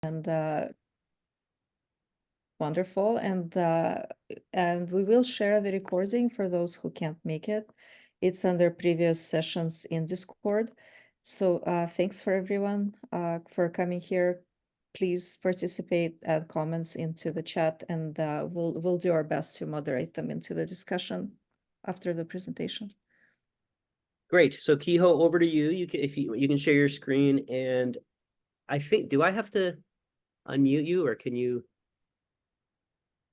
and wonderful. And we will share the recording for those who can't make it. It's under previous sessions in Discord. So thanks for everyone for coming here. Please participate, add comments into the chat, and we'll do our best to moderate them into the discussion after the presentation. Great. So Kiho, over to you. You can share your screen, and I think, do I have to unmute you, or can you?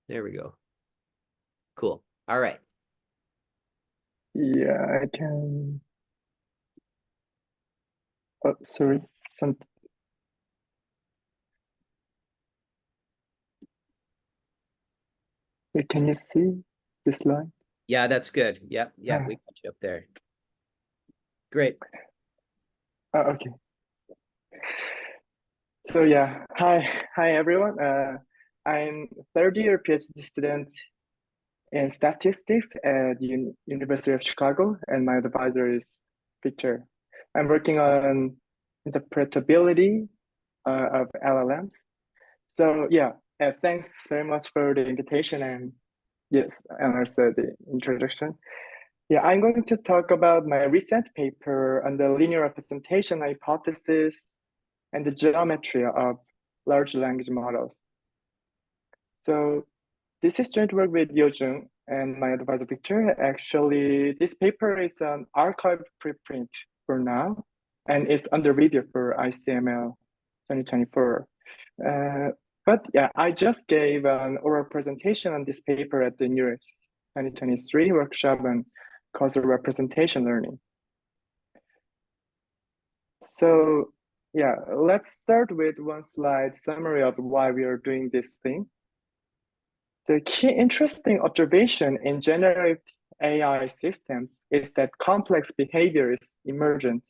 There we go. Cool. All right. Yeah, I can. Oh, sorry. Can you see this slide? Yeah, that's good. Yep, we got you up there. Great. Okay. So yeah, hi everyone. I'm third-year PhD student in statistics at University of Chicago, and my advisor is Victor. I'm working on interpretability of LLMs. So yeah, thanks very much for the invitation, and yes, and also the introduction. Yeah, I'm going to talk about my recent paper on the linear representation hypothesis and the geometry of large language models. So this is joint work with Yojun and my advisor Victor. Actually, this paper is an archived preprint for now, and it's under review for ICML 2024. But yeah, I just gave an oral presentation on this paper at the NEURIS 2023 workshop on causal representation learning. So yeah, let's start with one slide summary of why we are doing this thing. The key interesting observation in generative AI systems is that complex behavior is emergent.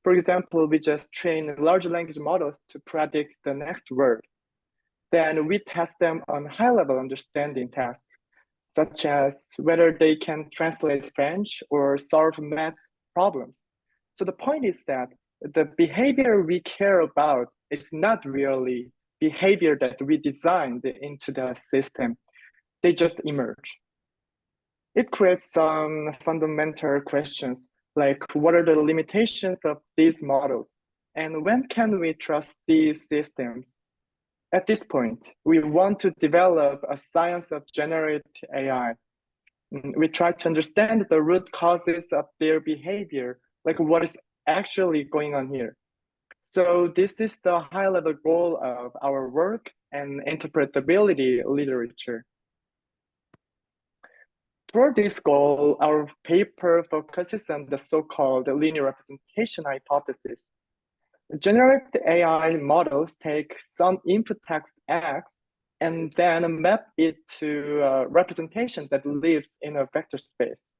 For example, we just train large language models to predict the next word. Then we test them on high-level understanding tests, such as whether they can translate French or solve math problems. So the point is that the behavior we care about is not really behavior that we designed into the system. They just emerge. It creates some fundamental questions, like what are the limitations of these models? And when can we trust these systems? At this point, we want to develop a science of generative AI. We try to understand the root causes of their behavior, like what is actually going on here. So this is the high-level goal of our work and interpretability literature. For this goal, our paper focuses on the so-called linear representation hypothesis. Generative AI models take some input text X and then map it to a representation that lives in a vector space.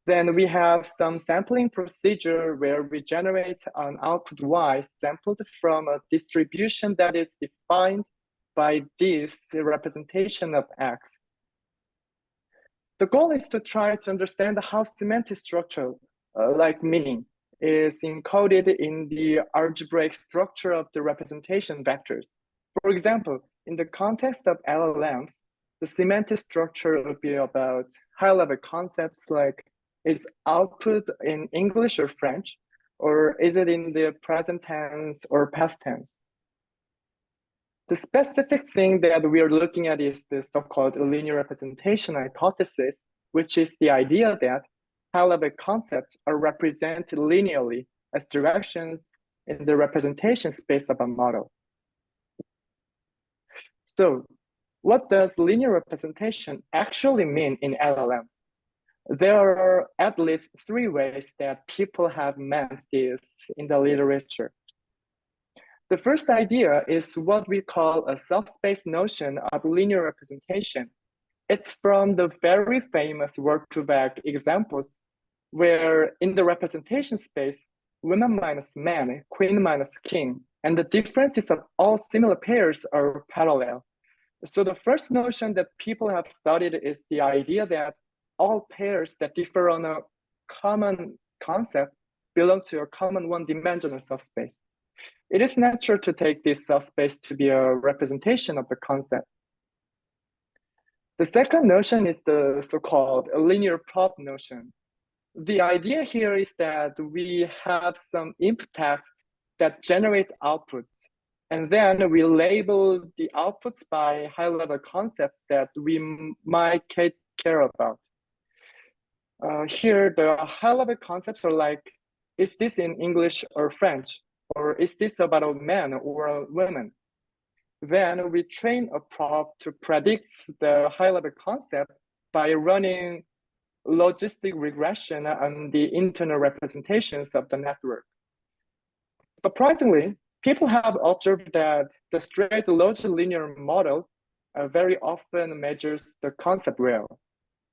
Then we have some sampling procedure where we generate an output Y sampled from a distribution that is defined by this representation of X. The goal is to try to understand how semantic structure, like meaning, is encoded in the algebraic structure of the representation vectors. For example, in the context of LLMs, the semantic structure would be about high-level concepts like, is output in English or French, or is it in the present tense or past tense? The specific thing that we are looking at is the so-called linear representation hypothesis, which is the idea that high-level concepts are represented linearly as directions in the representation space of a model. So what does linear representation actually mean in LLMs? There are at least 3 ways that people have meant this in the literature. The first idea is what we call a subspace notion of linear representation. It's from the very famous word-to-vec examples where in the representation space, woman minus man, queen minus king, and the differences of all similar pairs are parallel. So the first notion that people have studied is the idea that all pairs that differ on a common concept belong to a common one-dimensional subspace. It is natural to take this subspace to be a representation of the concept. The second notion is the so-called linear prop notion. The idea here is that we have some input text that generate outputs, and then we label the outputs by high-level concepts that we might care about. Here, the high-level concepts are like, is this in English or French? Or is this about a man or a woman? Then we train a prop to predict the high-level concept by running logistic regression on the internal representations of the network. Surprisingly, people have observed that the straight linear model very often measures the concept well.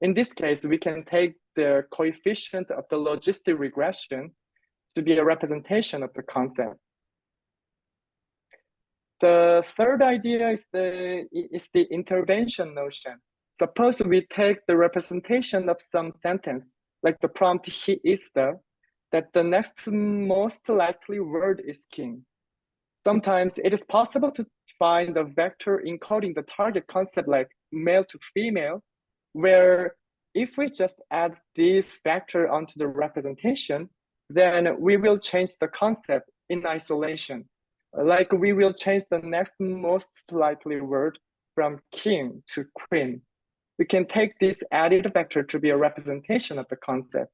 In this case, we can take the coefficient of the logistic regression to be a representation of the concept. The third idea is the intervention notion. Suppose we take the representation of some sentence, like the prompt "he is that the next most likely word is king. Sometimes it is possible to find a vector encoding the target concept like male to female, where if we just add this vector onto the representation, then we will change the concept in isolation. Like we will change the next most likely word from king to queen. We can take this added vector to be a representation of the concept.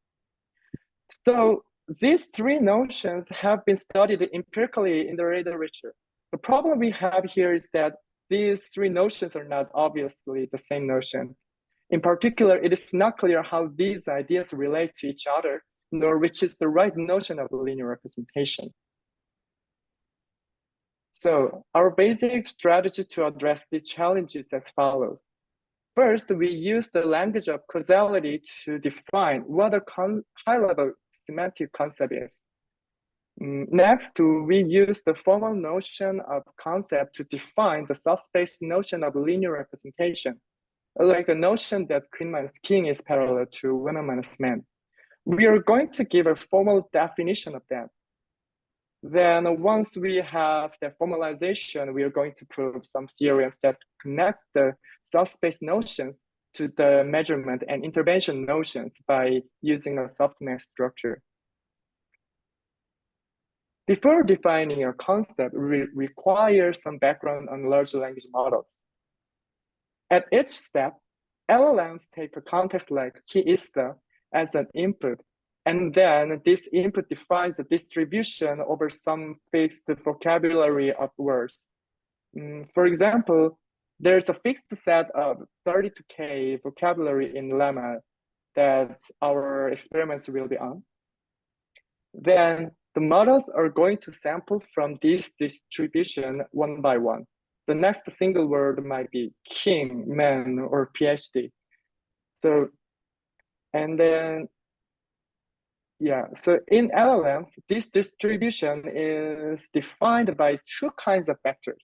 So these three notions have been studied empirically in the literature. The problem we have here is that these three notions are not obviously the same notion. In particular, it is not clear how these ideas relate to each other, nor which is the right notion of linear representation. So our basic strategy to address these challenges is as follows. First, we use the language of causality to define what a high-level semantic concept is. Next, we use the formal notion of concept to define the subspace notion of linear representation, like the notion that queen minus king is parallel to woman minus man. We are going to give a formal definition of that. Then once we have the formalization, we are going to prove some theorems that connect the subspace notions to the measurement and intervention notions by using a softmax structure. Before defining a concept, we require some background on large language models. At each step, LLMs take a context like he is as an input, and then this input defines a distribution over some fixed vocabulary of words. For example, there's a fixed set of 32K vocabulary in lemma that our experiments will be on. Then the models are going to sample from this distribution one by one. The next single word might be king, man, or PhD. So, and then, yeah, so in LLMs, this distribution is defined by two kinds of vectors.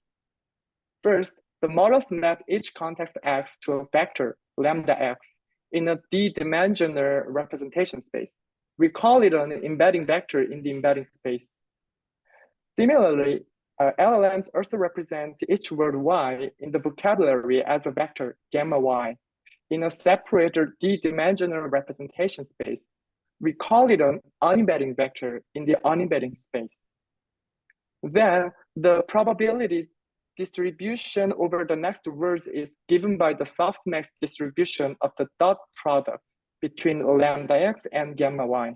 First, the models map each context X to a vector, lambda X, in a d-dimensional representation space. We call it an embedding vector in the embedding space. Similarly, LLMs also represent each word Y in the vocabulary as a vector, gamma Y, in a separated d-dimensional representation space. We call it an unembedding vector in the unembedding space. Then the probability distribution over the next words is given by the softmax distribution of the dot product between lambda X and gamma Y.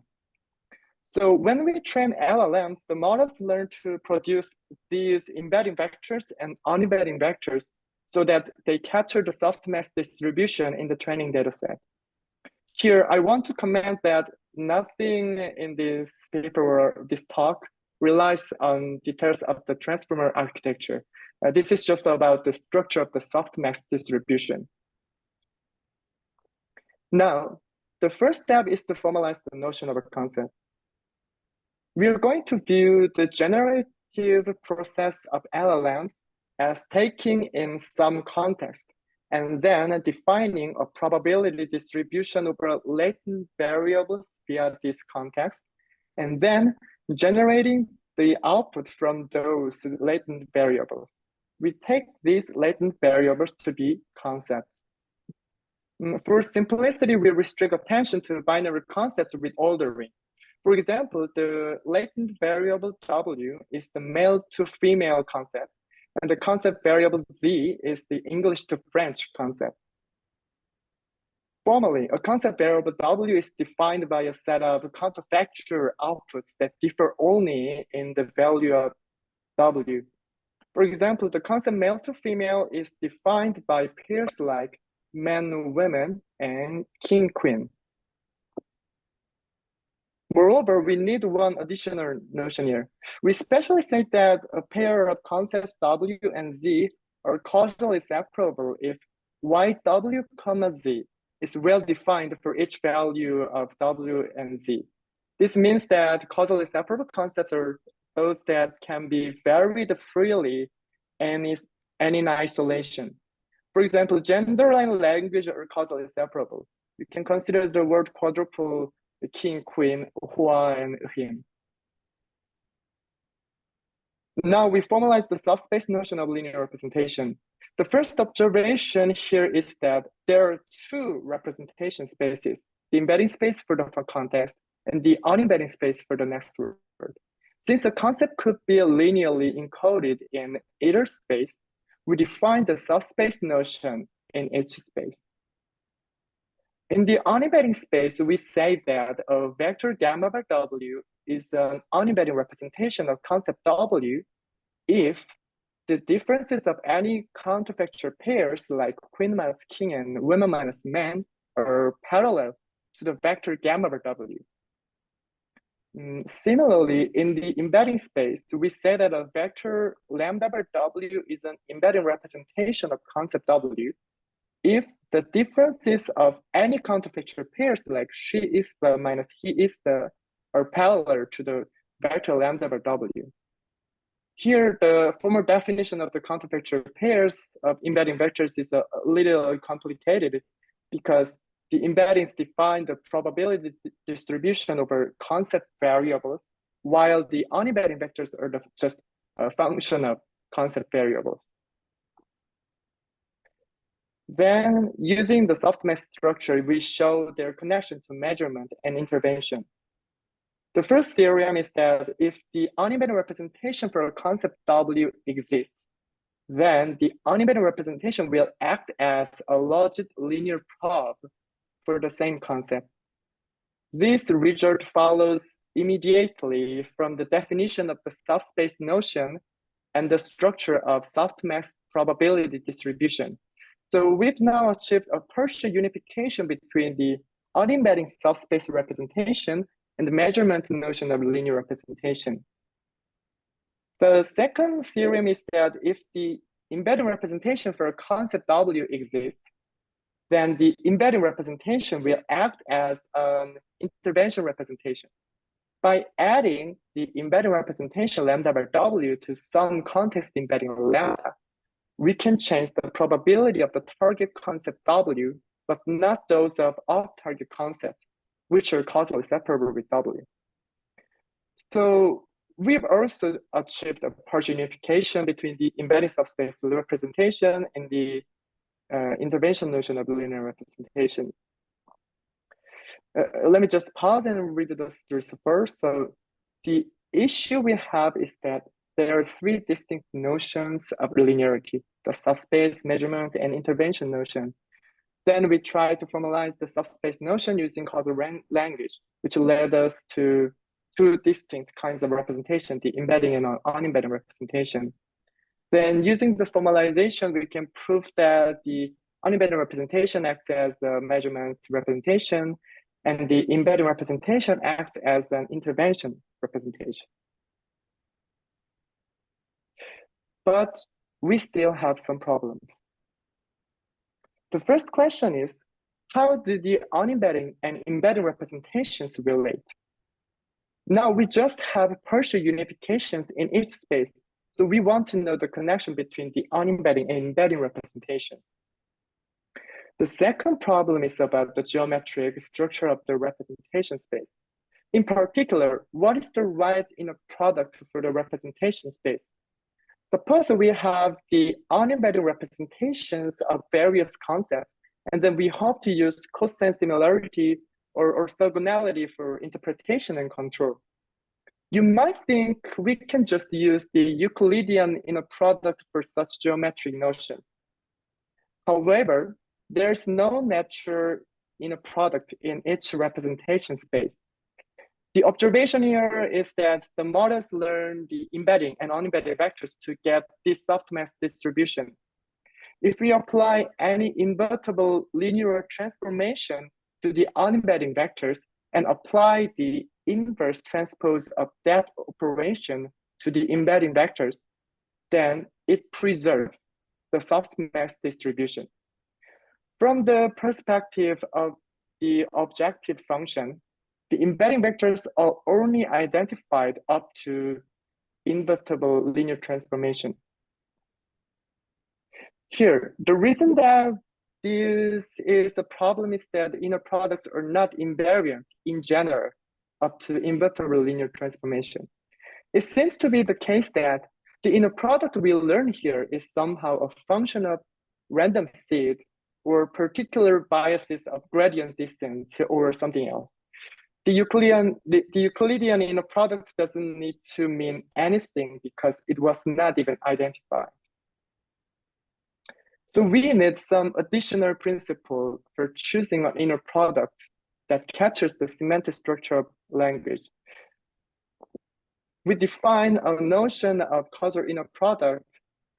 So when we train LLMs, the models learn to produce these embedding vectors and unembedding vectors so that they capture the softmax distribution in the training dataset. Here, I want to comment that nothing in this paper or this talk relies on details of the transformer architecture. This is just about the structure of the softmax distribution. Now, the first step is to formalize the notion of a concept. We are going to view the generative process of LLMs as taking in some context and then defining a probability distribution over latent variables via this context, and then generating the output from those latent variables. We take these latent variables to be concepts. For simplicity, we restrict attention to binary concepts with ordering. For example, the latent variable W is the male to female concept, and the concept variable Z is the English to French concept. Formally, a concept variable W is defined by a set of counterfactual outputs that differ only in the value of W. For example, the concept male to female is defined by pairs like man, women, and king, queen. Moreover, we need one additional notion here. We specially say that a pair of concepts W and Z are causally separable if YW, Z is well defined for each value of W and Z. This means that causally separable concepts are those that can be varied freely and in isolation. For example, gender and language are causally separable. You can consider the word quadruple, the king, queen, hua, and him. Now we formalize the subspace notion of linear representation. The first observation here is that there are two representation spaces, the embedding space for the context and the unembedding space for the next word. Since the concept could be linearly encoded in either space, we define the subspace notion in each space. In the unembedding space, we say that a vector gamma by W is an unembedding representation of concept W if the differences of any counterfactual pairs like queen minus king and women minus man are parallel to the vector gamma by W. Similarly, in the embedding space, we say that a vector lambda by W is an embedding representation of concept W if the differences of any counterfactual pairs like she is the minus he is the are parallel to the vector lambda by W. Here, the formal definition of the counterfactual pairs of embedding vectors is a little complicated because the embeddings define the probability distribution over concept variables, while the unembedding vectors are just a function of concept variables. Then, using the softmax structure, we show their connection to measurement and intervention. The first theorem is that if the unembedded representation for a concept W exists, then the unembedded representation will act as a logit linear probe for the same concept. This result follows immediately from the definition of the subspace notion and the structure of softmax probability distribution. So we've now achieved a partial unification between the unembedding subspace representation and the measurement notion of linear representation. The second theorem is that if the embedding representation for a concept W exists, then the embedding representation will act as an intervention representation. By adding the embedding representation lambda by W to some context embedding lambda, we can change the probability of the target concept W, but not those of off-target concepts, which are causally separable with W. So we've also achieved a partial unification between the embedding subspace representation and the intervention notion of linear representation. Let me just pause and read this first. So the issue we have is that there are three distinct notions of linearity: the subspace, measurement, and intervention notion. Then we try to formalize the subspace notion using causal language, which led us to two distinct kinds of representation, the embedding and unembedding representation. Then using this formalization, we can prove that the unembedded representation acts as a measurement representation, and the embedding representation acts as an intervention representation. But we still have some problems. The first question is, how do the unembedding and embedding representations relate? Now we just have partial unifications in each space, so we want to know the connection between the unembedding and embedding representations. The second problem is about the geometric structure of the representation space. In particular, what is the right inner product for the representation space? Suppose we have the unembedded representations of various concepts, and then we hope to use cosine similarity or orthogonality for interpretation and control. You might think we can just use the Euclidean inner product for such geometric notion. However, there's no natural inner product in each representation space. The observation here is that the models learn the embedding and unembedded vectors to get this softmax distribution. If we apply any invertible linear transformation to the unembedding vectors and apply the inverse transpose of that operation to the embedding vectors, then it preserves the softmax distribution. From the perspective of the objective function, the embedding vectors are only identified up to invertible linear transformation. Here, the reason that this is a problem is that inner products are not invariant in general up to invertible linear transformation. It seems to be the case that the inner product we learn here is somehow a function of random seed or particular biases of gradient descent or something else. The Euclidean inner product doesn't need to mean anything because it was not even identified. So we need some additional principle for choosing an inner product that captures the semantic structure of language. We define a notion of causal inner product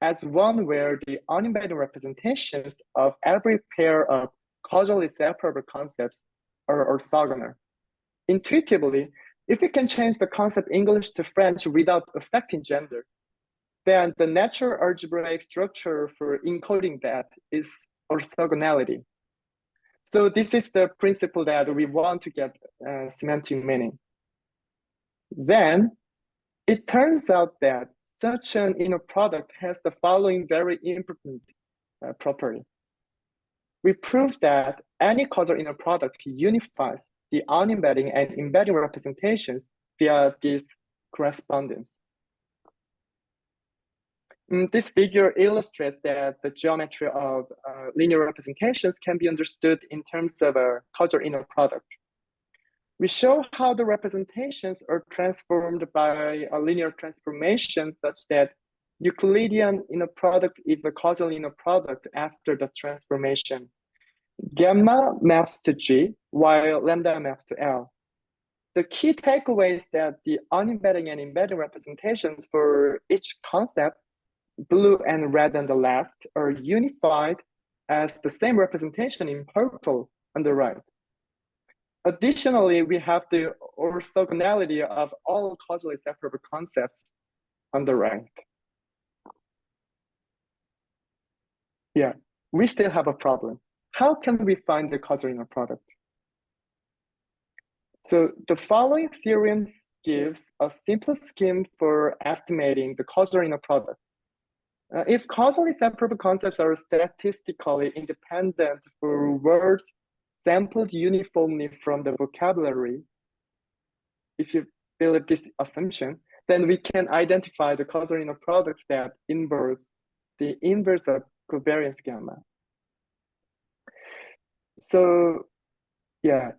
as one where the unembedded representations of every pair of causally separable concepts are orthogonal. Intuitively, if we can change the concept English to French without affecting gender, then the natural algebraic structure for encoding that is orthogonality. So this is the principle that we want to get semantic meaning. Then it turns out that such an inner product has the following very important property. We prove that any causal inner product unifies the unembedding and embedding representations via this correspondence. This figure illustrates that the geometry of linear representations can be understood in terms of a causal inner product. We show how the representations are transformed by a linear transformation such that Euclidean inner product is a causal inner product after the transformation. Gamma maps to G, while lambda maps to L. The key takeaway is that the unembedding and embedding representations for each concept, blue and red on the left, are unified as the same representation in purple on the right. Additionally, we have the orthogonality of all causally separable concepts on the right. Yeah, we still have a problem. How can we find the causal inner product? So the following theorem gives a simple scheme for estimating the causal inner product. If causally separable concepts are statistically independent for words sampled uniformly from the vocabulary, if you believe this assumption, then we can identify the causal inner product that involves the inverse of covariance gamma. So yeah,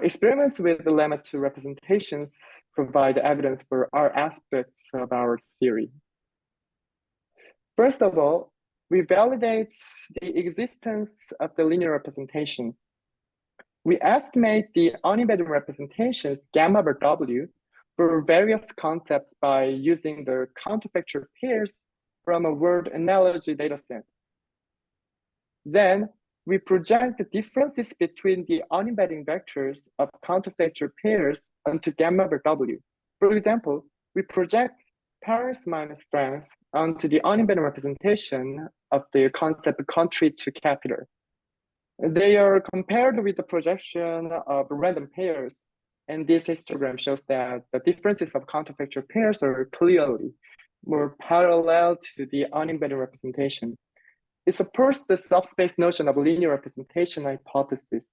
experiments with the lemma 2 representations provide evidence for our aspects of our theory. First of all, we validate the existence of the linear representation. We estimate the unembedded representations gamma over W for various concepts by using the counterfactual pairs from a word analogy dataset. Then we project the differences between the unembedding vectors of counterfactual pairs onto gamma over W. For example, we project Paris minus France onto the unembedded representation of the concept country to capital. They are compared with the projection of random pairs, and this histogram shows that the differences of counterfactual pairs are clearly more parallel to the unembedded representation. It supports the subspace notion of linear representation hypothesis.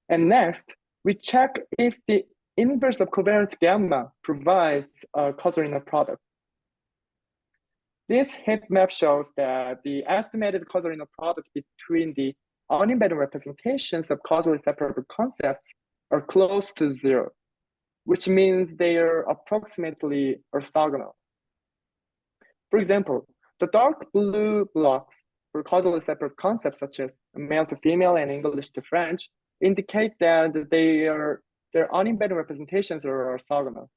And next, we check if the inverse of covariance gamma provides a causal inner product. This heat map shows that the estimated causal inner product between the unembedded representations of causally separable concepts are close to zero, which means they are approximately orthogonal. For example, the dark blue blocks for causally separate concepts such as male to female and English to French indicate that their unembedded representations are orthogonal.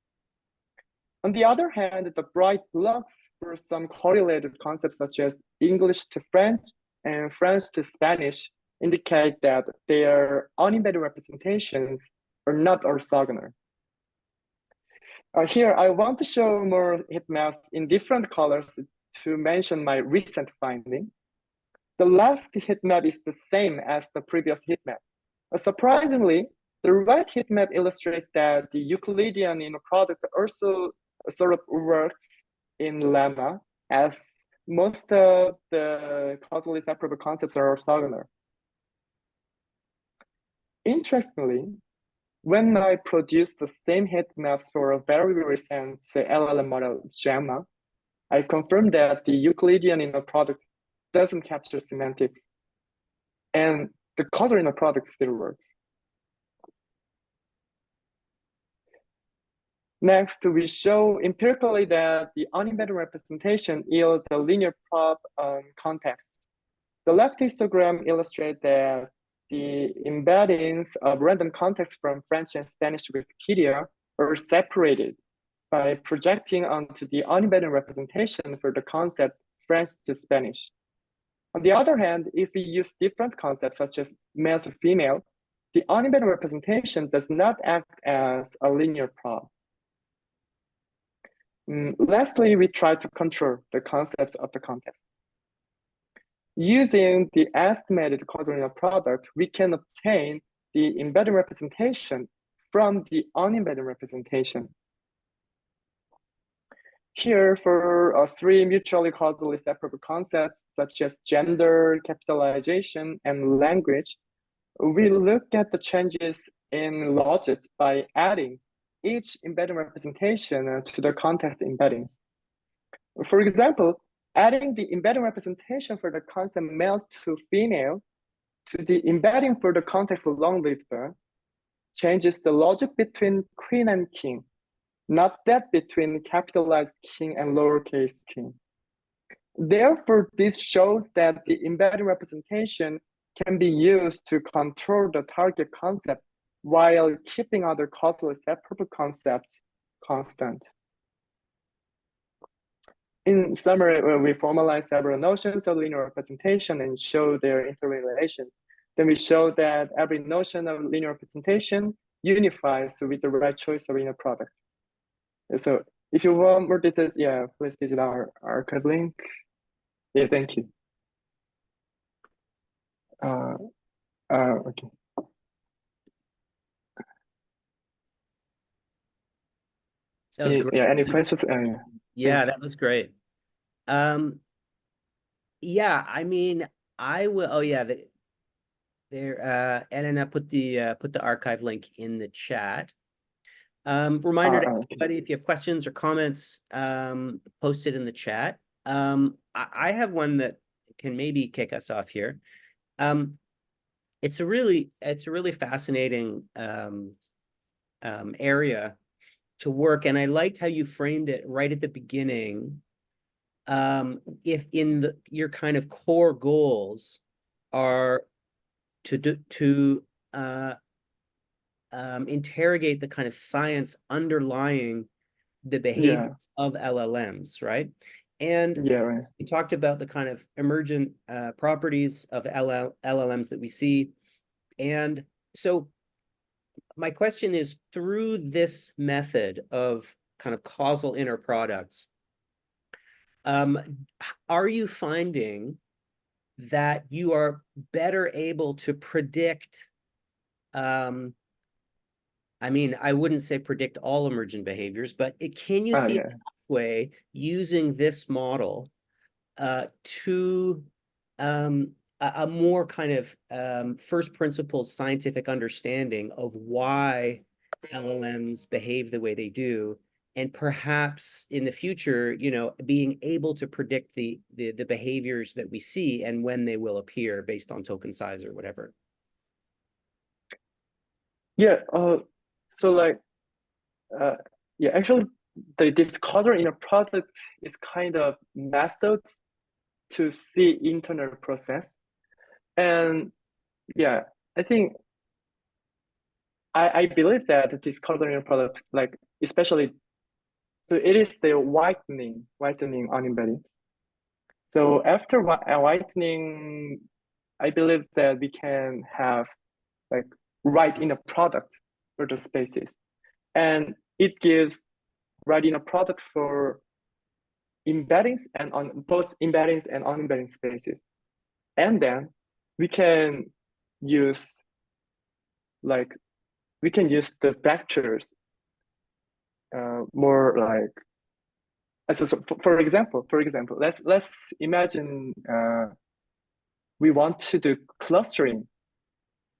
On the other hand, the bright blocks for some correlated concepts such as English to French and French to Spanish indicate that their unembedded representations are not orthogonal. Here, I want to show more heat maps in different colors to mention my recent finding. The left heat map is the same as the previous heat map. Surprisingly, the right heat map illustrates that the Euclidean inner product also sort of works in lemma, as most of the causally separable concepts are orthogonal. Interestingly, when I produced the same heat maps for a very recent LLM model, Gemma, I confirmed that the Euclidean inner product doesn't capture semantics, and the causal inner product still works. Next, we show empirically that the unembedded representation yields a linear prop on context. The left histogram illustrates that the embeddings of random context from French and Spanish Wikipedia are separated by projecting onto the unembedded representation for the concept French to Spanish. On the other hand, if we use different concepts such as male to female, the unembedded representation does not act as a linear prop. Lastly, we try to control the concepts of the context. Using the estimated causal inner product, we can obtain the embedded representation from the unembedded representation. Here, for three mutually causally separable concepts such as gender, capitalization, and language, we look at the changes in logics by adding each embedding representation to the context embeddings. For example, adding the embedding representation for the concept male to female to the embedding for the context long-lived changes the logic between queen and king, not that between capitalized king and lowercase king. Therefore, this shows that the embedding representation can be used to control the target concept while keeping other causally separable concepts constant. In summary, we formalize several notions of linear representation and show their interrelations. Then we show that every notion of linear representation unifies with the right choice of inner product. So if you want more details, yeah, please visit our archive link. Yeah, thank you. Okay. That was great. Yeah, any questions? Yeah, that was great. Yeah, I mean, I will. Oh yeah, Elena put the archive link in the chat. Reminder to everybody, if you have questions or comments, post it in the chat. I have one that can maybe kick us off here. It's a really fascinating area to work, and I liked how you framed it right at the beginning. If in your kind of core goals are to interrogate the kind of science underlying the behaviors of LLMs, right? And we talked about the kind of emergent properties of LLMs that we see. And so my question is, through this method of kind of causal inner products, are you finding that you are better able to predict, I mean, I wouldn't say predict all emergent behaviors, but can you see a pathway using this model to a more kind of first principles scientific understanding of why LLMs behave the way they do, and perhaps in the future, being able to predict the behaviors that we see and when they will appear based on token size or whatever. Yeah, so like, yeah, actually, this color in a product is kind of method to see internal process. And yeah, I think I believe that this color in a product, like especially, so it is the whitening on embeddings. So after whitening, I believe that we can have like write in a product for the spaces, and it gives write in a product for embeddings and on both embeddings and on-embedding spaces. And then we can use like we can use the vectors more like so for example, let's imagine we want to do clustering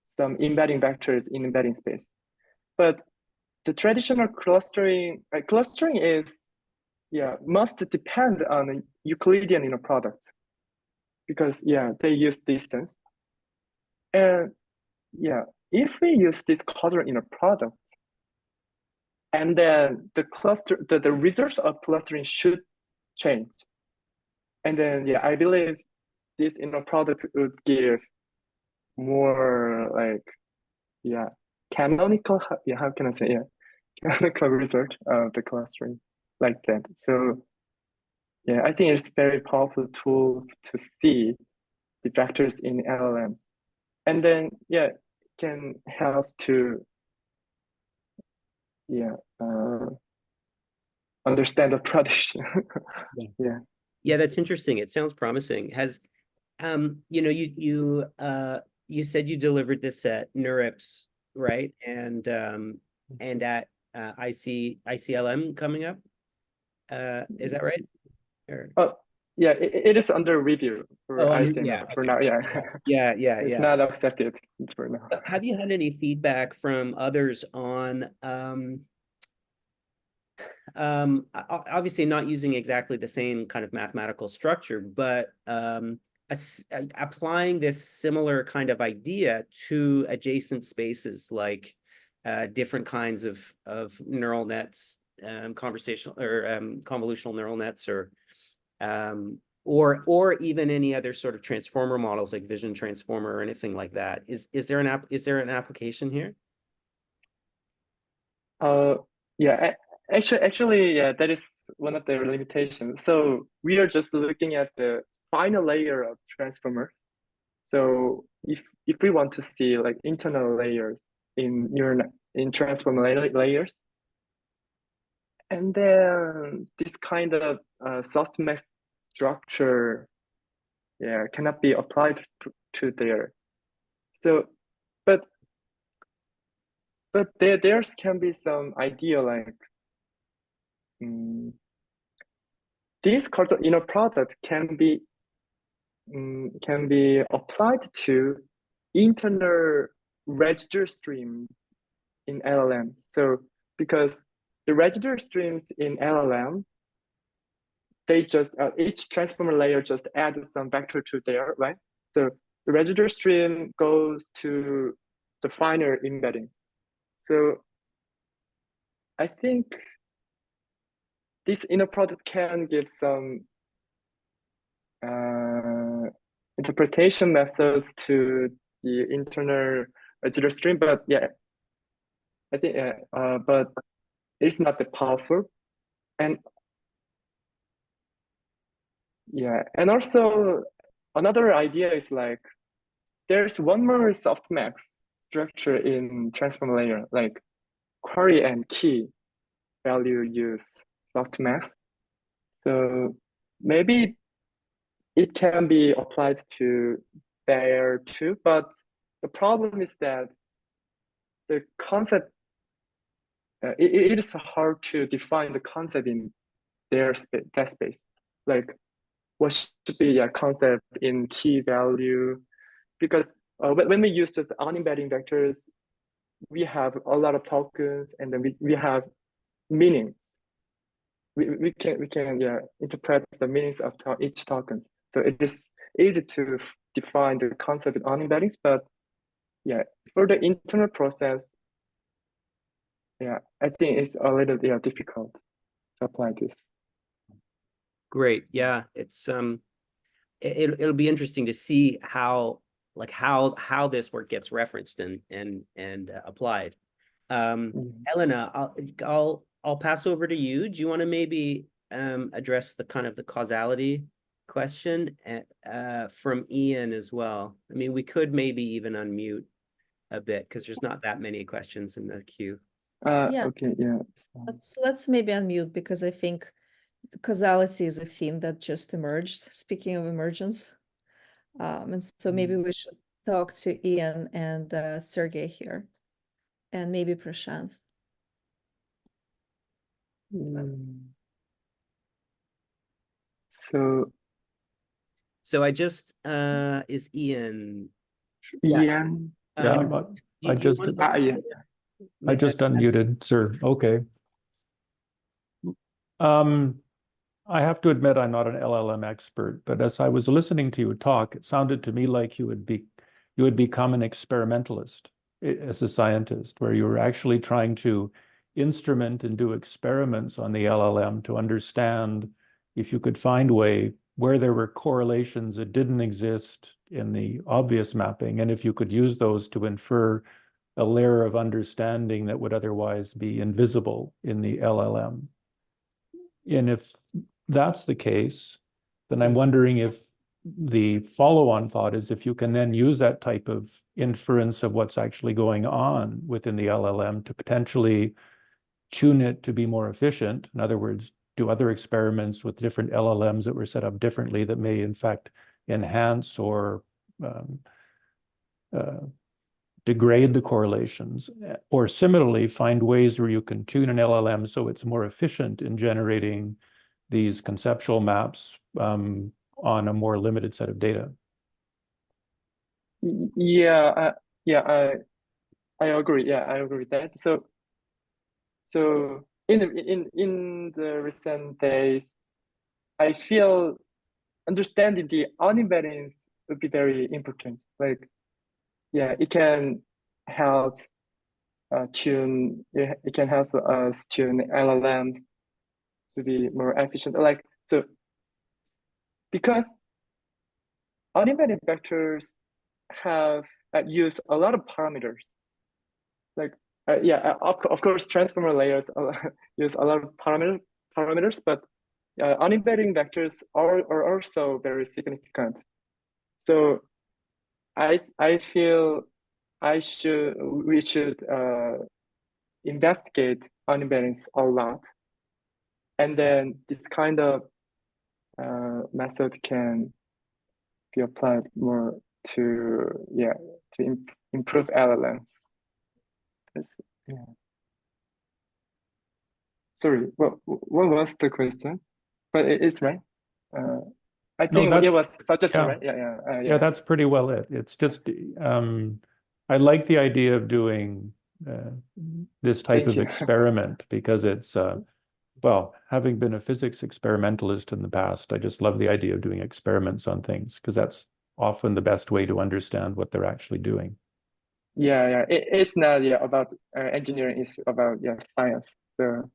some embedding vectors in embedding space, but the traditional clustering is must depend on Euclidean in a product, because they use distance. And if we use this color in a product, and then the results of clustering should change. And then I believe this in a product would give more like canonical how can I say canonical result of the clustering like that. So I think it's very powerful tool to see the vectors in LLMs, and then can help to understand the prediction. Yeah, that's interesting. It sounds promising. Has you said you delivered this at NeurIPS, right? And at ICLM coming up. Is that right? Oh, yeah, it is under review for ICLM for now. Yeah. It's not accepted for now. Have you had any feedback from others on obviously not using exactly the same kind of mathematical structure, but applying this similar kind of idea to adjacent spaces, like different kinds of neural nets, conversational or convolutional neural nets, or even any other sort of transformer models like vision transformer or anything like that. Is there an application here? Yeah, actually, that is one of the limitations. So we are just looking at the final layer of transformer. So if we want to see like internal layers in transformer layers, and then this kind of softmax structure, cannot be applied to there. So, but there can be some idea like this inner product can be applied to internal register stream in LLM. So because the register streams in LLM, they just each transformer layer just adds some vector to there, right? So the register stream goes to the finer embedding. So I think this inner product can give some interpretation methods to the internal register stream, but I think but it's not that powerful. And and also another idea is like there's one more softmax structure in transform layer, like query and key value use softmax. So maybe it can be applied to there too, but the problem is that the concept it is hard to define the concept in their that space. Like what should be a concept in key value, because when we use just unembedding vectors, we have a lot of tokens, and then we have meanings. We can interpret the meanings of each tokens. So it is easy to define the concept of unembeddings, but yeah, for the internal process, I think it's a little difficult to apply this. Great. Yeah, it's it'll be interesting to see how this work gets referenced and applied. Elena, I'll pass over to you. Do you want to maybe address the kind of the causality question from Ian as well? I mean, we could maybe even unmute a bit because there's not that many questions in the queue. Yeah. Okay, yeah. Let's maybe unmute, because I think the causality is a theme that just emerged, speaking of emergence. And so maybe we should talk to Ian and Sergey here, and maybe Prashant. So I just is Ian? Ian. Yeah, I just unmuted, sir. Okay. I have to admit I'm not an LLM expert, but as I was listening to you talk, it sounded to me like you would become an experimentalist as a scientist, where you were actually trying to instrument and do experiments on the LLM to understand if you could find a way where there were correlations that didn't exist in the obvious mapping, and if you could use those to infer a layer of understanding that would otherwise be invisible in the LLM. And if that's the case, then I'm wondering if the follow-on thought is if you can then use that type of inference of what's actually going on within the LLM to potentially tune it to be more efficient. In other words, do other experiments with different LLMs that were set up differently that may in fact enhance or degrade the correlations, or similarly find ways where you can tune an LLM so it's more efficient in generating these conceptual maps on a more limited set of data. I agree. Yeah, I agree with that. So in the recent days, I feel understanding the unembeddings would be very important. Like, yeah, it can help it can help us tune LLMs to be more efficient. Like, so because unembedded vectors have used a lot of parameters. Like, of course, transformer layers use a lot of parameters, but unembedding vectors are also very significant. So I feel we should investigate unembeddings a lot, and then this kind of method can be applied more to improve LLMs. Sorry, what was the question? But it is right. I think it was suggested, right? Yeah, that's pretty well it. It's just I like the idea of doing this type of experiment because it's well, having been a physics experimentalist in the past, I just love the idea of doing experiments on things because that's often the best way to understand what they're actually doing. It's not about engineering, it's about science. So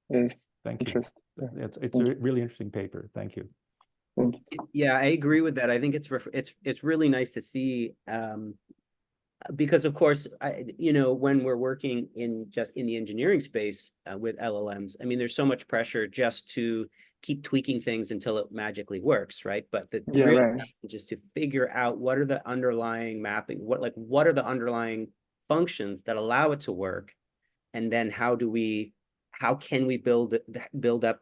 it's interesting. It's a really interesting paper. Thank you. Yeah, I agree with that. I think it's really nice to see because of course, when we're working in the engineering space with LLMs, I mean, there's so much pressure just to keep tweaking things until it magically works, right? But the real challenge is to figure out what are the underlying mapping, what are the underlying functions that allow it to work, and then how can we build up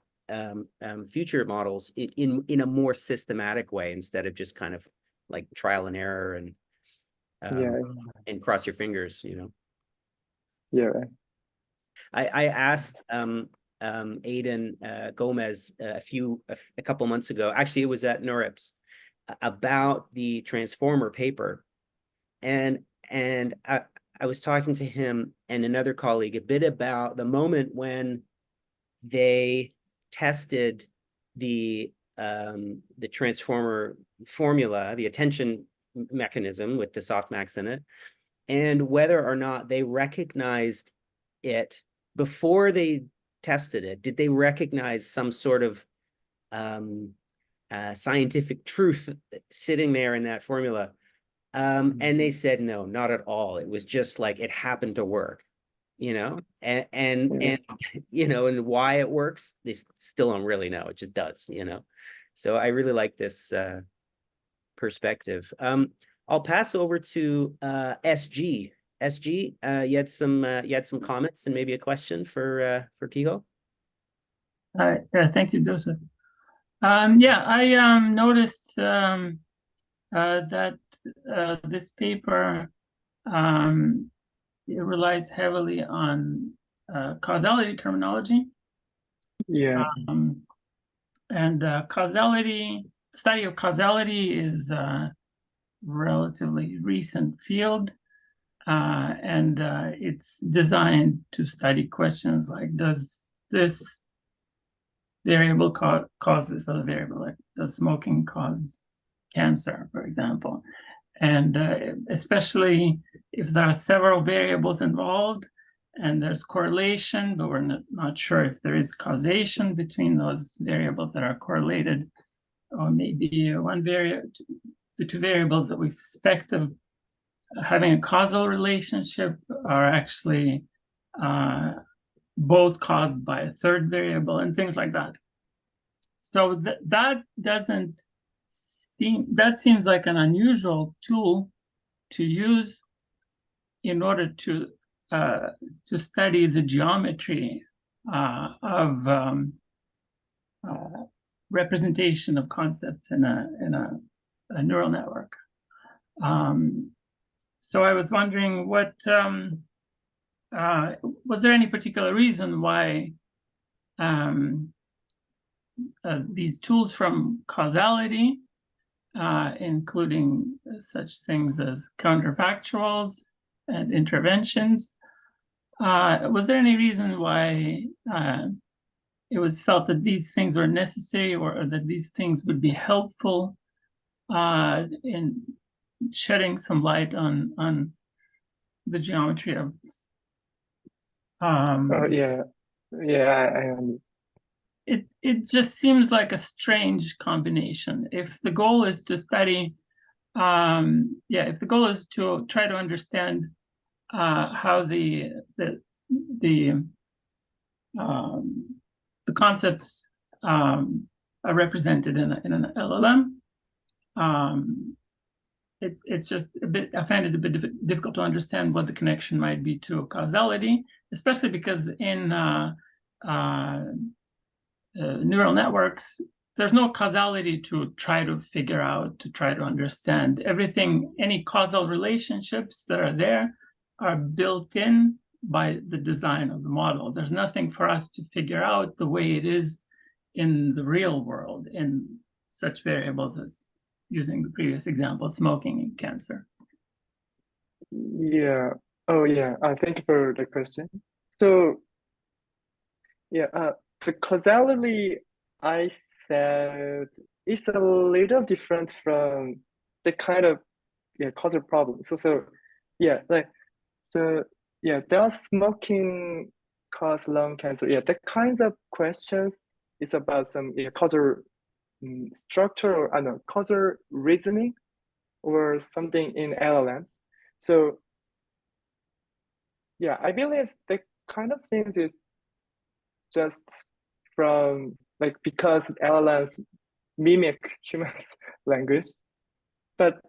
future models in a more systematic way instead of just kind of like trial and error and cross your fingers, I asked Aidan Gomez a couple months ago. Actually, it was at NeurIPS, about the transformer paper, and I was talking to him and another colleague a bit about the moment when they tested the transformer formula, the attention mechanism with the softmax in it, and whether or not they recognized it before they tested it. Did they recognize some sort of scientific truth sitting there in that formula? And they said no, not at all. It was just like it happened to work, and and why it works, they still don't really know. It just does, So I really like this perspective. I'll pass over to SG. SG, you had some comments and maybe a question for Kiho. Yeah, thank you, Joseph. Yeah, I noticed that this paper it relies heavily on causality terminology. Yeah. And causality, study of causality is a relatively recent field, and it's designed to study questions like, does this variable cause this other variable? Like, does smoking cause cancer, for example? And especially if there are several variables involved and there's correlation, but we're not sure if there is causation between those variables that are correlated, or maybe the two variables that we suspect of having a causal relationship are actually both caused by a third variable and things like that. So that seems like an unusual tool to use in order to study the geometry of representation of concepts in a neural network. So I was wondering, what was there any particular reason why these tools from causality, including such things as counterfactuals and interventions, was there any reason why it was felt that these things were necessary, or that these things would be helpful in shedding some light on the geometry of Yeah, I it just seems like a strange combination. If the goal is to study, if the goal is to try to understand how the concepts are represented in an LLM, it's just a bit. I find it a bit difficult to understand what the connection might be to causality, especially because in neural networks, there's no causality to try to figure out, to try to understand. Everything, any causal relationships that are there are built in by the design of the model. There's nothing for us to figure out the way it is in the real world in such variables as, using the previous example, smoking and cancer. Yeah. Oh, yeah. Thank you for the question. So, yeah, the causality I said is a little different from the kind of causal problem. So yeah, does smoking cause lung cancer? Yeah, the kinds of questions is about some causal structure, or I don't know, causal reasoning or something in LLMs. So yeah, I believe the kind of things is just from because LLMs mimic humans language. But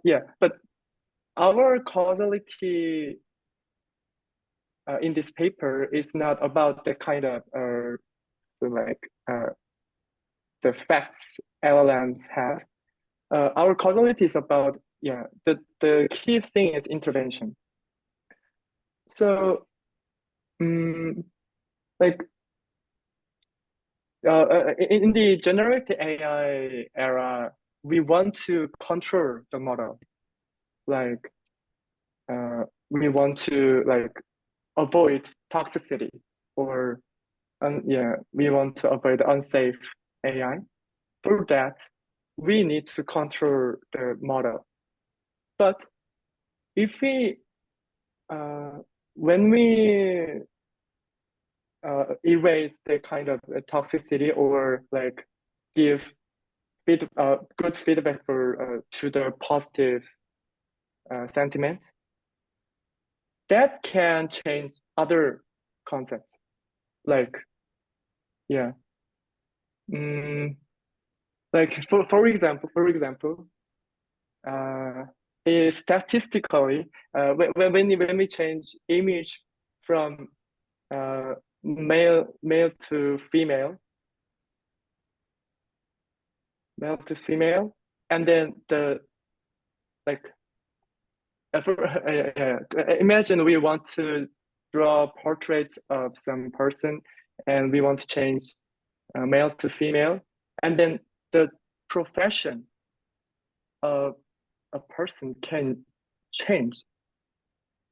our causality in this paper is not about the kind of the facts LLMs have. Our causality is about the key thing is intervention. So in the generative AI era, we want to control the model. Like we want to like avoid toxicity, or we want to avoid unsafe AI. For that, we need to control the model. But if we when we erase the kind of toxicity, or like give good feedback for to the positive sentiment, that can change other concepts. Like, yeah, like for example, statistically, when we change image from male to female, and then the like imagine we want to draw a portrait of some person, and we want to change male to female, and then the profession of a person can change.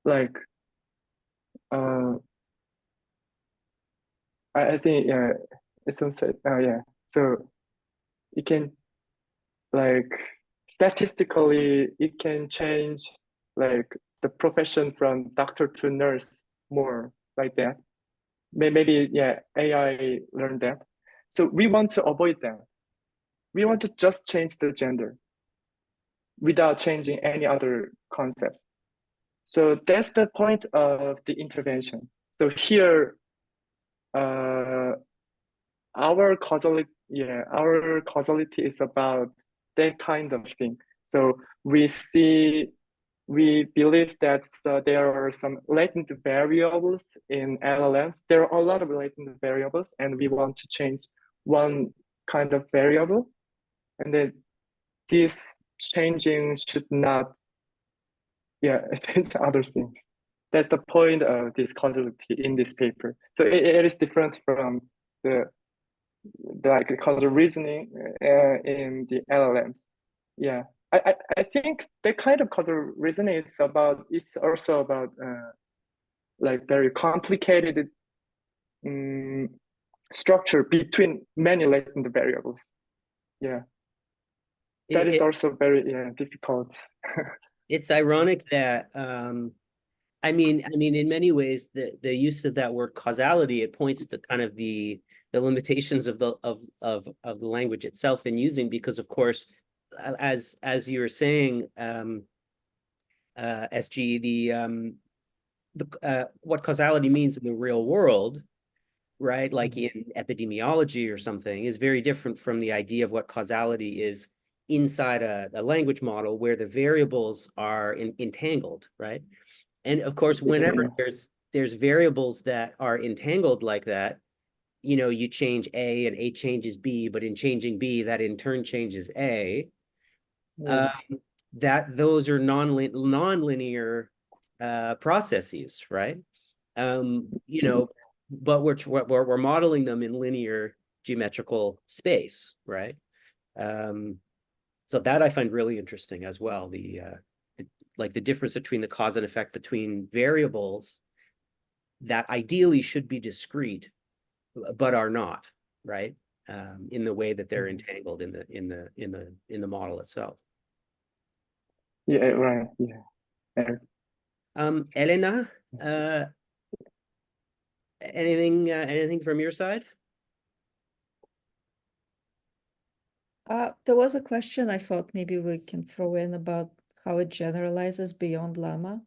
Like, I think it's unsaid. Yeah, so it can, like, statistically it can change like the profession from doctor to nurse, more like that. Maybe yeah, AI learned that. So we want to avoid that. We want to just change the gender without changing any other concept. So that's the point of the intervention. So here, our causality is about that kind of thing. So we believe that there are some latent variables in LLMs. There are a lot of latent variables, and we want to change one kind of variable, and then this changing should not change other things. That's the point of this causality in this paper. So it is different from the like causal reasoning in the LLMs. Yeah, I think the kind of causal reasoning is also about like very complicated structure between many latent variables. Yeah, that is also very difficult. It's ironic that I mean, in many ways, the use of that word causality, it points to kind of the limitations of the language itself in using, because of course, as you were saying, SG, what causality means in the real world, right? Like in epidemiology or something, is very different from the idea of what causality is inside a language model, where the variables are entangled, right? And of course, whenever there's variables that are entangled like that, you know, you change A and A changes B, but in changing B, that in turn changes A. That those are non-linear processes, right? You know, but we're modeling them in linear geometrical space, right? So that I find really interesting as well. Like the difference between the cause and effect between variables that ideally should be discrete, but are not, right? In the way that they're entangled in the model itself. Yeah, right. Yeah. Elena, anything from your side? There was a question I thought maybe we can throw in about how it generalizes beyond llama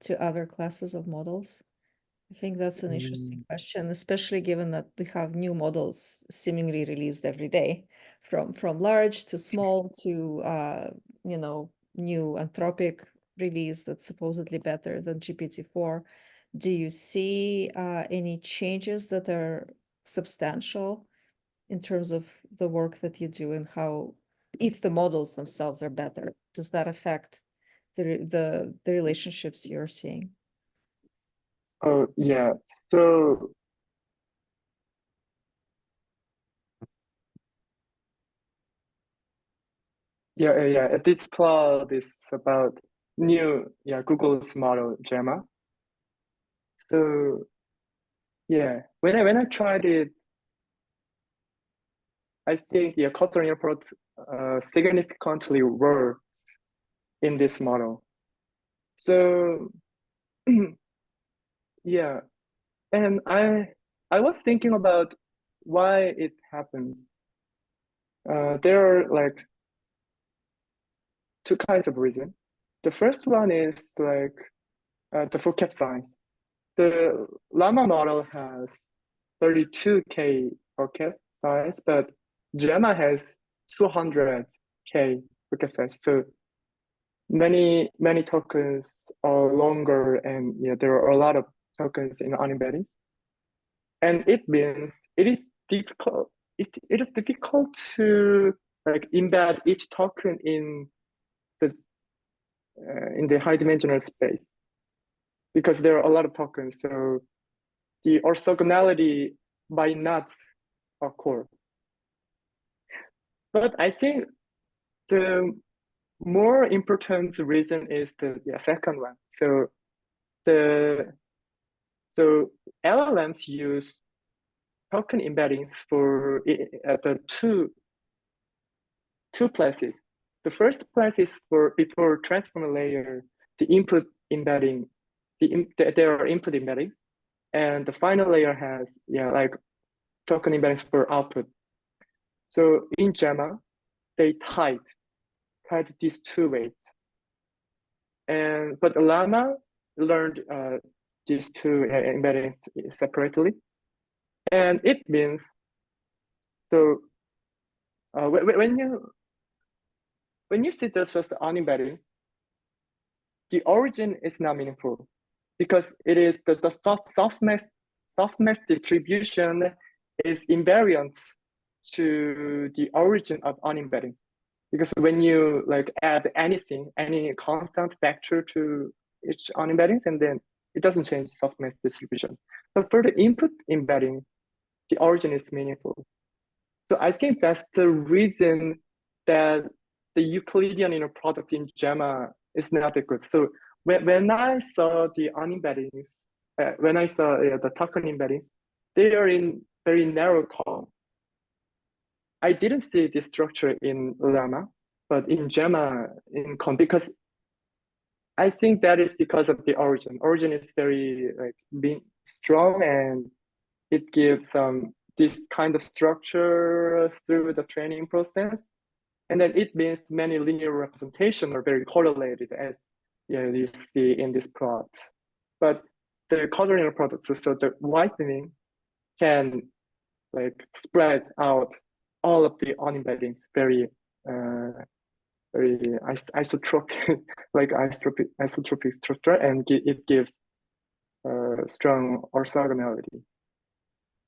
to other classes of models. I think that's an interesting question, especially given that we have new models seemingly released every day, from large to small to new Anthropic release that's supposedly better than GPT-4. Do you see any changes that are substantial in terms of the work that you do, and how, if the models themselves are better, does that affect the relationships you're seeing? Oh yeah. So Yeah. This plot is about Google's model Gemma. So yeah, when I tried it, I think causal linear product significantly works in this model. So yeah, and I was thinking about why it happened. There are like two kinds of reason. The first one is like the vocab size. The Llama model has 32K vocab size, but Gemma has 200K vocab size. So many tokens are longer, and there are a lot of tokens in unembeddings. And it means it is difficult. It is difficult to like embed each token in the high dimensional space because there are a lot of tokens. So the orthogonality might not occur. But I think the more important reason is the second one. So LLMs use token embeddings for the two places. The first place is for before transformer layer, the input embedding, there are input embeddings, and the final layer has like token embeddings for output. So in Gemma, they tied these two weights, but Llama learned these two embeddings separately, and it means so when you see this just on embeddings, the origin is not meaningful because it is the softmax distribution is invariant to the origin of unembedding. Because when you like add anything, any constant vector to each unembeddings, and then it doesn't change softmax distribution. But for the input embedding, the origin is meaningful. So I think that's the reason that the Euclidean inner product in Gemma is not that good. So when I saw the unembeddings, when I saw the token embeddings, they are in very narrow column. I didn't see this structure in Llama, but in Gemma, because I think that is because of the origin. Origin is very like being strong, and it gives this kind of structure through the training process. And then it means many linear representation are very correlated, as you see in this plot. But the causal linear product, so the whitening can like spread out all of the unembeddings very isotropic, like isotropic structure, and it gives strong orthogonality.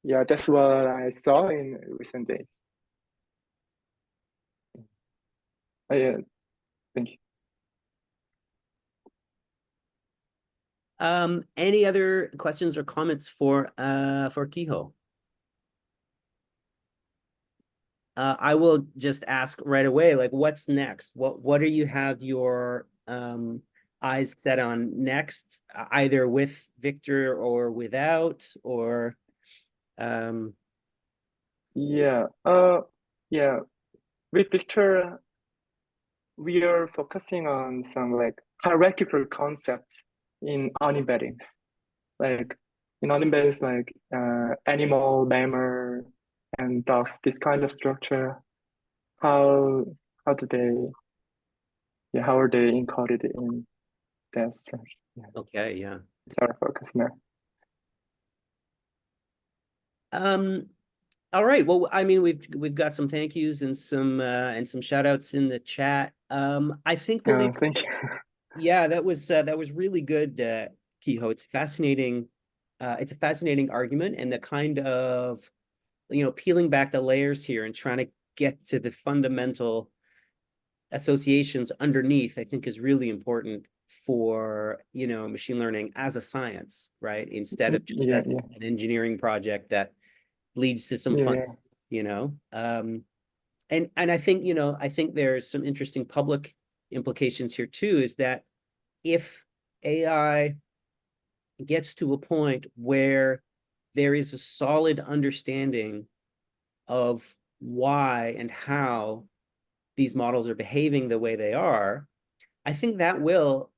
Yeah, that's what I saw in recent days. Yeah, thank you. Any other questions or comments for Kiho? I will just ask right away, like, what's next? What do you have your eyes set on next, either with Victor or without, or yeah, with Victor, we are focusing on some like hierarchical concepts in unembeddings, like in unembeddings like animal, mammal, and dogs. This kind of structure. How do they? How are they encoded in that structure? Yeah. okay, yeah. It's our focus now. All right. Well, I mean, we've got some thank yous and some shout outs in the chat. I think we'll leave. Thank you. Yeah, that was really good, Kiho. It's fascinating. It's a fascinating argument, and the kind of, peeling back the layers here and trying to get to the fundamental associations underneath, I think, is really important for, machine learning as a science, right? Instead of just as an engineering project that leads to some fun, And I think, you know, I think there's some interesting public implications here too, is that if AI gets to a point where there is a solid understanding of why and how these models are behaving the way they are, I think that will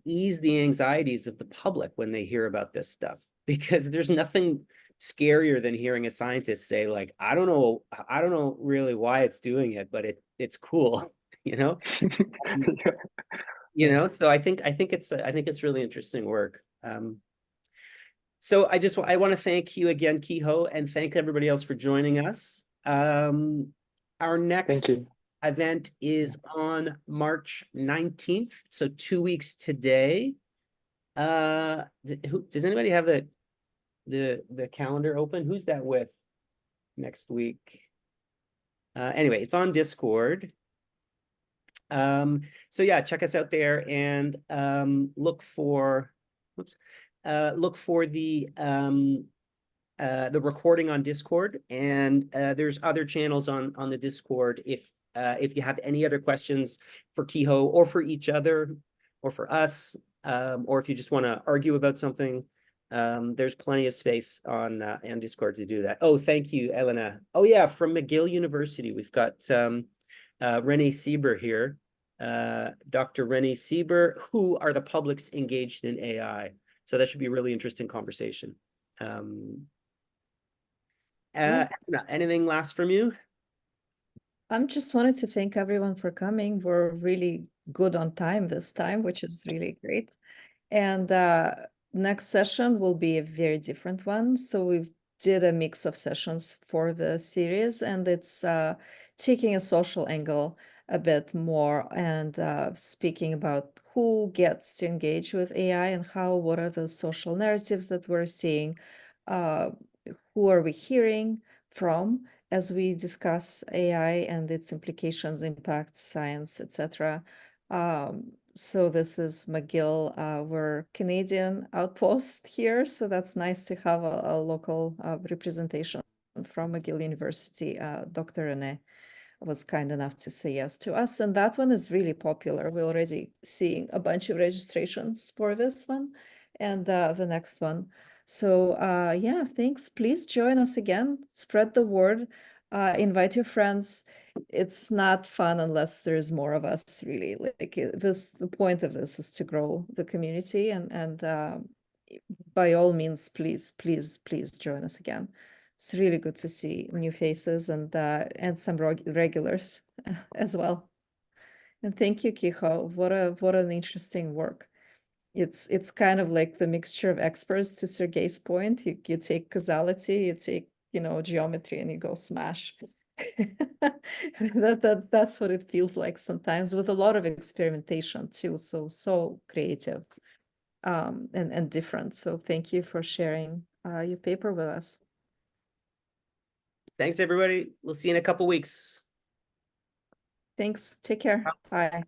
ease the anxieties of the public when they hear about this stuff, because there's nothing scarier than hearing a scientist say, like, I don't know really why it's doing it, but it's cool, you know. Yeah. You know, so I think it's really interesting work. So I want to thank you again, Kiho, and thank everybody else for joining us. Our next Thank you. event is on March 19th, so 2 weeks today. Does anybody have the calendar open? Who's that with next week? Anyway, it's on Discord. So yeah, check us out there and look for the recording on Discord, and there's other channels on the Discord. If you have any other questions for Kiho or for each other or for us, or if you just want to argue about something, there's plenty of space on Discord to do that. Oh, thank you, Elena. Oh yeah, from McGill University, we've got Renee Sieber here, Dr. Renee Sieber, who are the publics engaged in AI. So that should be a really interesting conversation. Anything last from you? Just wanted to thank everyone for coming. We're really good on time this time, which is really great. And next session will be a very different one. So we've did a mix of sessions for the series, and it's taking a social angle a bit more and speaking about who gets to engage with AI and how, what are the social narratives that we're seeing, who are we hearing from as we discuss AI and its implications, impacts, science, etc. So this is McGill. We're Canadian outpost here, so that's nice to have a local representation from McGill University. Dr. Renee was kind enough to say yes to us, and that one is really popular. We're already seeing a bunch of registrations for this one and the next one. So yeah, thanks. Please join us again. Spread the word. Invite your friends. It's not fun unless there's more of us, really. The point of this is to grow the community, and by all means, please join us again. It's really good to see new faces and some regulars as well. And thank you, Kiho. What an interesting work. It's kind of like the mixture of experts, to Sergei's point. You take causality, you take geometry, and you go smash. That's what it feels like sometimes, with a lot of experimentation too. So creative and different. So thank you for sharing your paper with us. Thanks, everybody. We'll see you in a couple weeks. Thanks. Take care. Bye.